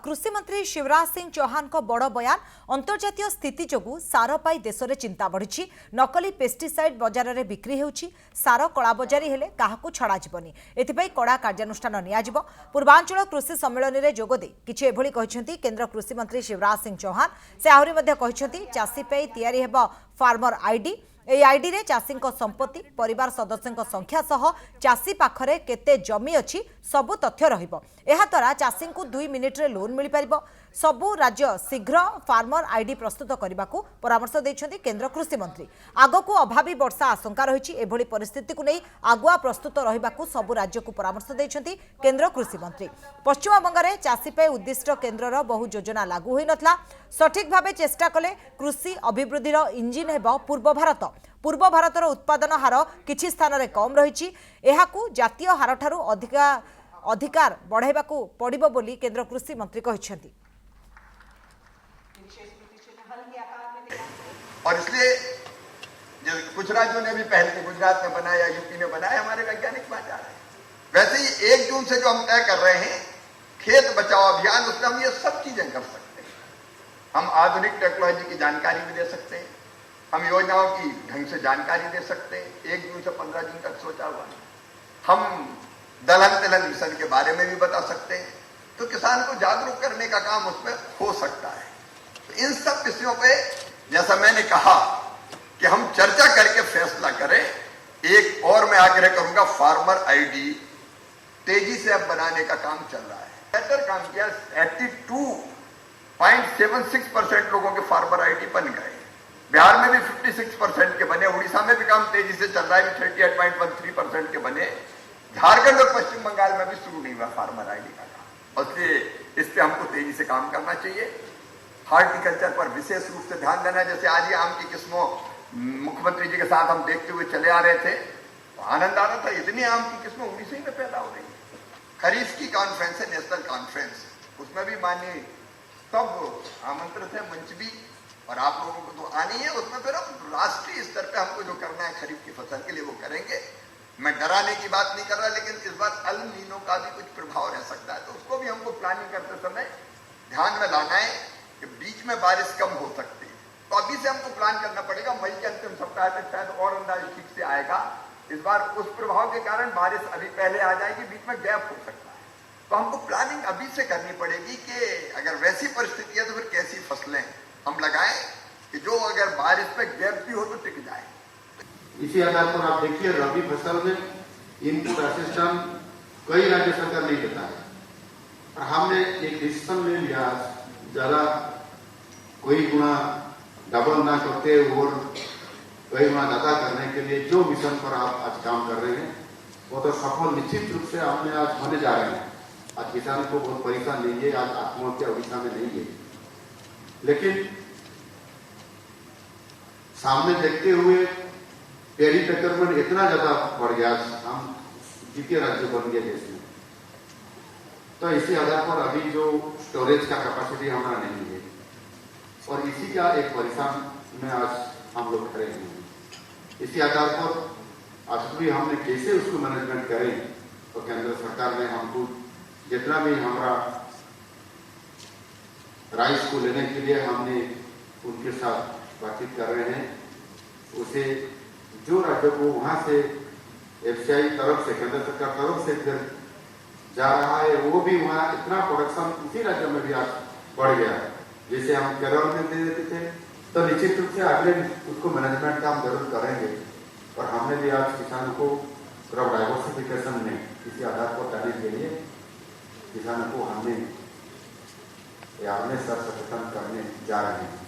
कृषि मंत्री शिवराज सिंह चौहान को बड़ बयान। अंतर्जातीय स्थिति जोगु सार पाई देश में चिंता बढ़ी। नकली पेस्टिसाइड बजार में बिक्री होउछि। सार कलाबजारी हेले काहाकू छड़ा जिवनी। एथिपई कड़ा कार्यानुष्ठान नियाजिब। पूर्वांचल कृषि सम्मेलन में जोगदे किछि एभली कहिसेंती केंद्र कृषि मंत्री शिवराज सिंह चौहान। से आहुरी मध्ये कहिसेंती चाषी पे तैयारी हेबो फार्मर आईडी। এই आईडी रे चाषी संपत्ति परिवार सदस्यों संख्या सह चाषी पाखरे केते जमी अच्छी सबु तथ्य रहिबो। एहा द्वारा चाषी को 2 मिनिट रे लोन मिल पारिबो। सबु राज्य शीघ्र फार्मर आईडी प्रस्तुत करने को परामर्श देइछन्ति केंद्र कृषि मंत्री। आगकू अभावी वर्षा आशंका रही। एभली परिस्थिति को नहीं आगुआ प्रस्तुत रहिबाकू सबु राज्य को परामर्श देइछन्ति केंद्र कृषि मंत्री। पश्चिम बंगाल में चाषी पे उद्दिष्ट केंद्रर बहु योजना लागू होई नथला। सठिक भावे चेष्टा कले कृषि अभिवृद्धिर इंजिन हेबो पूर्व भारत। पूर्व भारतर उत्पादन हार किछि स्थान रे कम रही। एहाकू जातीय हार ठारू अधिकार बढ़ाइबाकू पड़िबो बोली केंद्र कृषि मंत्री कहिसेंति। और इसलिए जो कुछ राज्यों ने भी पहल की, गुजरात में बनाया, यूपी ने बनाया, हमारे वैज्ञानिक बात जा रहे हैं। वैसे ही 1 जून से जो हम तय कर रहे हैं खेत बचाओ अभियान, उसमें हम ये सब चीजें कर सकते हैं। हम आधुनिक टेक्नोलॉजी की जानकारी भी दे सकते हैं, हम योजनाओं की ढंग से जानकारी दे सकते हैं। 1 जून से 15 जून तक सोचा हुआ है। हम दलहन तिलहन मिशन के बारे में भी बता सकते हैं। तो किसान को जागरूक करने का काम उसमें हो सकता है। तो इन सब विषयों पे जैसा मैंने कहा कि हम चर्चा करके फैसला करें। एक और मैं आग्रह करूंगा, फार्मर आईडी तेजी से अब बनाने का काम चल रहा है। बेहतर काम किया। 82.76% लोगों के फार्मर आईडी बन गए। बिहार में भी 56% के बने। उड़ीसा में भी काम तेजी से चल रहा है, 38.13% के बने। झारखंड और पश्चिम बंगाल में भी शुरू नहीं हुआ फार्मर आईडी का काम। इसलिए इस पे हमको तेजी से काम करना चाहिए। हॉर्टिकल्चर पर विशेष रूप से ध्यान देना। जैसे आज ही आम की किस्मों मुख्यमंत्री जी के साथ हम देखते हुए चले आ रहे थे, तो आनंद आ रहा था। इतनी आम की किस्मों उड़ीसा ही में पैदा हो रही है। खरीफ की कॉन्फ्रेंस है, नेशनल कॉन्फ्रेंस, उसमें भी माननीय सब आमंत्रित है, मंच भी, और आप लोगों को तो आनी है। उसमें फिर हम राष्ट्रीय स्तर पे हमको जो करना है खरीफ की फसल के लिए वो करेंगे। मैं डराने की बात नहीं कर रहा, लेकिन इस बार अल नीनो का भी कुछ प्रभाव रह सकता है। तो उसको भी हमको प्लानिंग करते समय ध्यान में लाना है कि बीच में बारिश कम हो सकती है। तो अभी से हमको प्लान करना पड़ेगा। मई के अंतिम सप्ताह तक शायद और अंदाज ठीक से आएगा। इस बार उस प्रभाव के कारण बारिश अभी पहले आ जाएगी, बीच में गैप हो सकता है। तो हमको प्लानिंग अभी से करनी पड़ेगी कि अगर वैसी परिस्थिति है तो फिर कैसी फसलें हम लगाएं कि जो अगर बारिश पे गैप भी हो तो टिक जाए। इसी आधार पर आप देखिए रबी फसल में इनपुट असिस्टेंस कई राज्य सरकार नहीं देता है। और हमने एक डिसीजन ले लिया, जरा कोई गुना डबल ना करते और कई गुना ज्यादा करने के लिए जो मिशन पर आप आज काम कर रहे हैं वो तो सफल निश्चित रूप से हमने आज होने जा रहे हैं। आज किसान को बहुत परेशान नहीं है, आज आत्महत्या उड़ीसा में नहीं है, लेकिन सामने देखते हुए डेयरी प्रोक्योरमेंट इतना ज्यादा बढ़ गया, हम द्वितीय राज्य बन गए देश में। तो इसी आधार पर अभी जो स्टोरेज का कैपेसिटी हमारा नहीं है, और इसी का एक परेशान में आज हम लोग खड़े हैं। इसी आधार पर आज भी हमने कैसे उसको मैनेजमेंट करें, तो केंद्र सरकार ने हमको जितना भी हमारा राइस को लेने के लिए हमने उनके साथ बातचीत कर रहे हैं। उसे जो राज्य को वहां से एफसीआई तरफ से, केंद्र सरकार तरफ से फिर जा रहा है, वो भी वहां इतना प्रोडक्शन उसी राज्य में भी आज बढ़ गया है। जैसे हम केरल में दे देते थे, तो निश्चित रूप से अगले उसको मैनेजमेंट का हम जरूर करेंगे। और हमने भी आज किसानों को क्रॉप डाइवर्सिफिकेशन में किसी आधार पर करने के लिए किसानों को हमने सर सचेतन करने जा रहे हैं।